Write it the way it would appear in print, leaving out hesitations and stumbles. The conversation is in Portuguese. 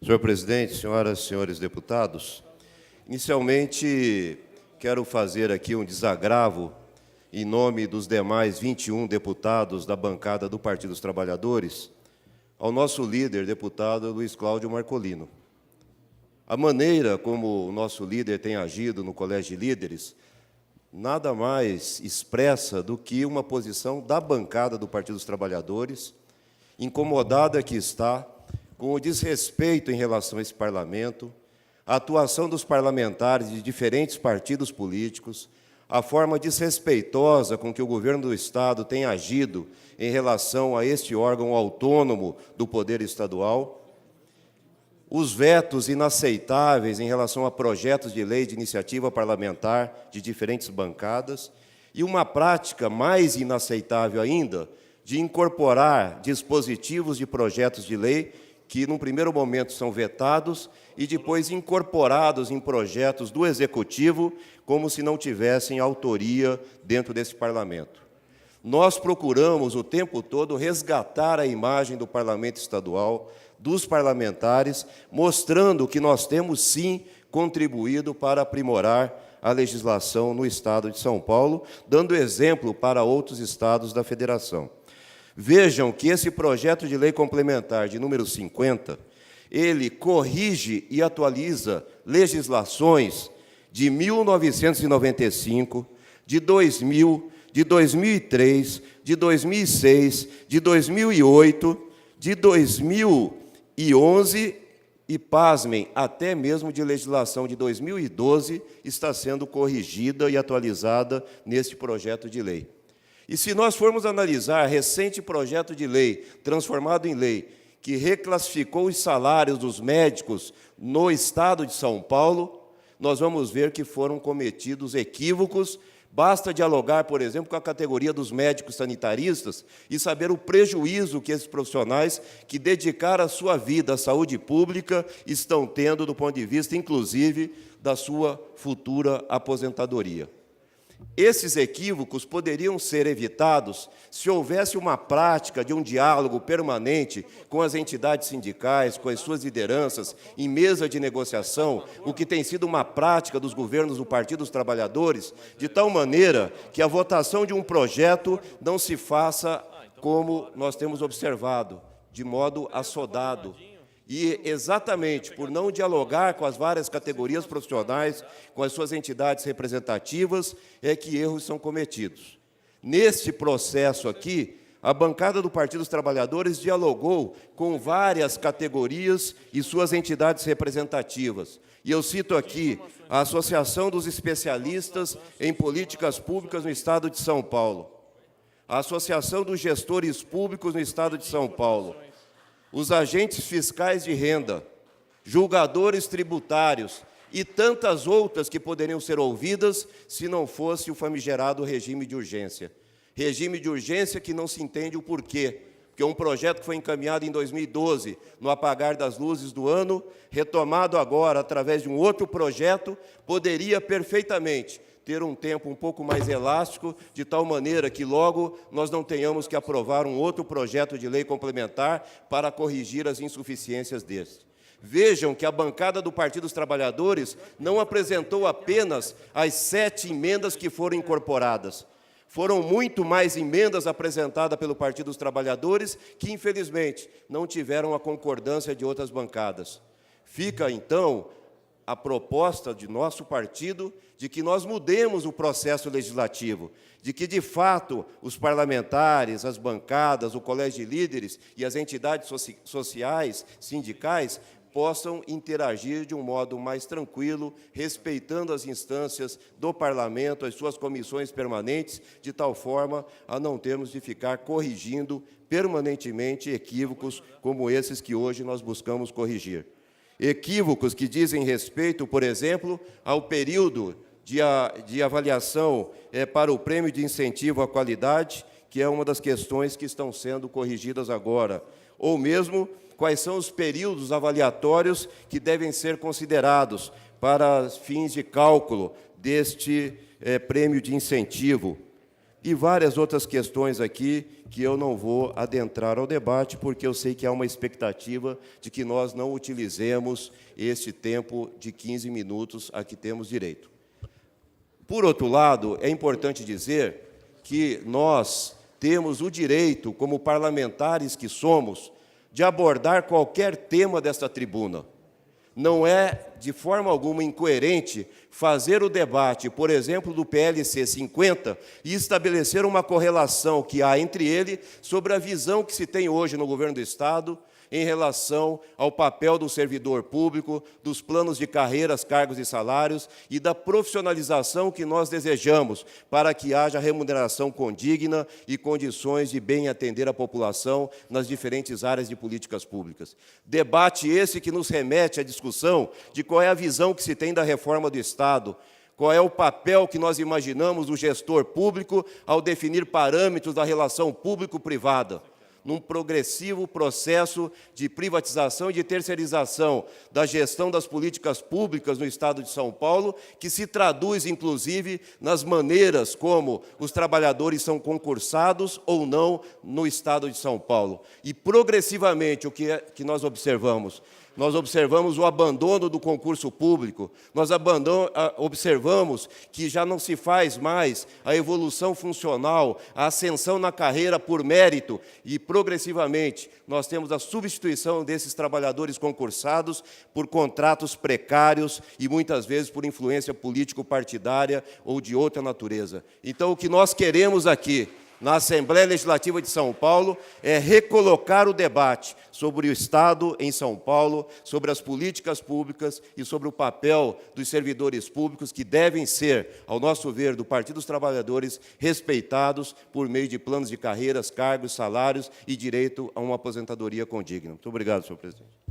Senhor presidente, senhoras e senhores deputados, inicialmente quero fazer aqui um desagravo em nome dos demais 21 deputados da bancada do Partido dos Trabalhadores ao nosso líder, deputado Luiz Cláudio Marcolino. A maneira como o nosso líder tem agido no Colégio de Líderes nada mais expressa do que uma posição da bancada do Partido dos Trabalhadores, incomodada que está com o desrespeito em relação a esse parlamento, a atuação dos parlamentares de diferentes partidos políticos, a forma desrespeitosa com que o governo do Estado tem agido em relação a este órgão autônomo do poder estadual, os vetos inaceitáveis em relação a projetos de lei de iniciativa parlamentar de diferentes bancadas e uma prática mais inaceitável ainda de incorporar dispositivos de projetos de lei que, num primeiro momento, são vetados e depois incorporados em projetos do Executivo, como se não tivessem autoria dentro desse parlamento. Nós procuramos, o tempo todo, resgatar a imagem do parlamento estadual, dos parlamentares, mostrando que nós temos, sim, contribuído para aprimorar a legislação no Estado de São Paulo, dando exemplo para outros estados da Federação. Vejam que esse projeto de lei complementar de número 50, ele corrige e atualiza legislações de 1995, de 2000, de 2003, de 2006, de 2008, de 2011 e, pasmem, até mesmo de legislação de 2012 está sendo corrigida e atualizada neste projeto de lei. E se nós formos analisar recente projeto de lei, transformado em lei, que reclassificou os salários dos médicos no Estado de São Paulo, nós vamos ver que foram cometidos equívocos. Basta dialogar, por exemplo, com a categoria dos médicos sanitaristas e saber o prejuízo que esses profissionais que dedicaram a sua vida à saúde pública estão tendo do ponto de vista, inclusive, da sua futura aposentadoria. Esses equívocos poderiam ser evitados se houvesse uma prática de um diálogo permanente com as entidades sindicais, com as suas lideranças, em mesa de negociação, o que tem sido uma prática dos governos do Partido dos Trabalhadores, de tal maneira que a votação de um projeto não se faça como nós temos observado, de modo assodado. E, exatamente por não dialogar com as várias categorias profissionais, com as suas entidades representativas, é que erros são cometidos. Neste processo aqui, a bancada do Partido dos Trabalhadores dialogou com várias categorias e suas entidades representativas. E eu cito aqui a Associação dos Especialistas em Políticas Públicas no Estado de São Paulo, a Associação dos Gestores Públicos no Estado de São Paulo, os agentes fiscais de renda, julgadores tributários e tantas outras que poderiam ser ouvidas se não fosse o famigerado regime de urgência. Regime de urgência que não se entende o porquê, porque um projeto que foi encaminhado em 2012, no apagar das luzes do ano, retomado agora através de um outro projeto, poderia perfeitamente ter um tempo um pouco mais elástico, de tal maneira que logo nós não tenhamos que aprovar um outro projeto de lei complementar para corrigir as insuficiências deste. Vejam que a bancada do Partido dos Trabalhadores não apresentou apenas as 7 emendas que foram incorporadas. Foram muito mais emendas apresentadas pelo Partido dos Trabalhadores que, infelizmente, não tiveram a concordância de outras bancadas. Fica, então, a proposta de nosso partido de que nós mudemos o processo legislativo, de que, de fato, os parlamentares, as bancadas, o Colégio de Líderes e as entidades sociais, sindicais, possam interagir de um modo mais tranquilo, respeitando as instâncias do parlamento, as suas comissões permanentes, de tal forma a não termos de ficar corrigindo permanentemente equívocos como esses que hoje nós buscamos corrigir. Equívocos que dizem respeito, por exemplo, ao período de avaliação para o prêmio de incentivo à qualidade, que é uma das questões que estão sendo corrigidas agora, ou mesmo quais são os períodos avaliatórios que devem ser considerados para fins de cálculo deste prêmio de incentivo. e várias outras questões aqui que eu não vou adentrar ao debate, porque eu sei que há uma expectativa de que nós não utilizemos este tempo de 15 minutos a que temos direito. Por outro lado, é importante dizer que nós temos o direito, como parlamentares que somos, de abordar qualquer tema desta tribuna. Não é, de forma alguma, incoerente fazer o debate, por exemplo, do PLC 50 e estabelecer uma correlação que há entre ele sobre a visão que se tem hoje no governo do Estado em relação ao papel do servidor público, dos planos de carreiras, cargos e salários e da profissionalização que nós desejamos para que haja remuneração condigna e condições de bem atender a população nas diferentes áreas de políticas públicas. Debate esse que nos remete à discussão de qual é a visão que se tem da reforma do Estado, qual é o papel que nós imaginamos do gestor público ao definir parâmetros da relação público-privada, num progressivo processo de privatização e de terceirização da gestão das políticas públicas no Estado de São Paulo, que se traduz, inclusive, nas maneiras como os trabalhadores são concursados ou não no Estado de São Paulo. E, progressivamente, o que nós observamos? Nós observamos o abandono do concurso público, nós observamos que já não se faz mais a evolução funcional, a ascensão na carreira por mérito e, progressivamente, nós temos a substituição desses trabalhadores concursados por contratos precários e, muitas vezes, por influência político-partidária ou de outra natureza. Então, o que nós queremos aqui, na Assembleia Legislativa de São Paulo, é recolocar o debate sobre o Estado em São Paulo, sobre as políticas públicas e sobre o papel dos servidores públicos que devem ser, ao nosso ver, do Partido dos Trabalhadores, respeitados por meio de planos de carreiras, cargos, salários e direito a uma aposentadoria condigna. Muito obrigado, senhor presidente.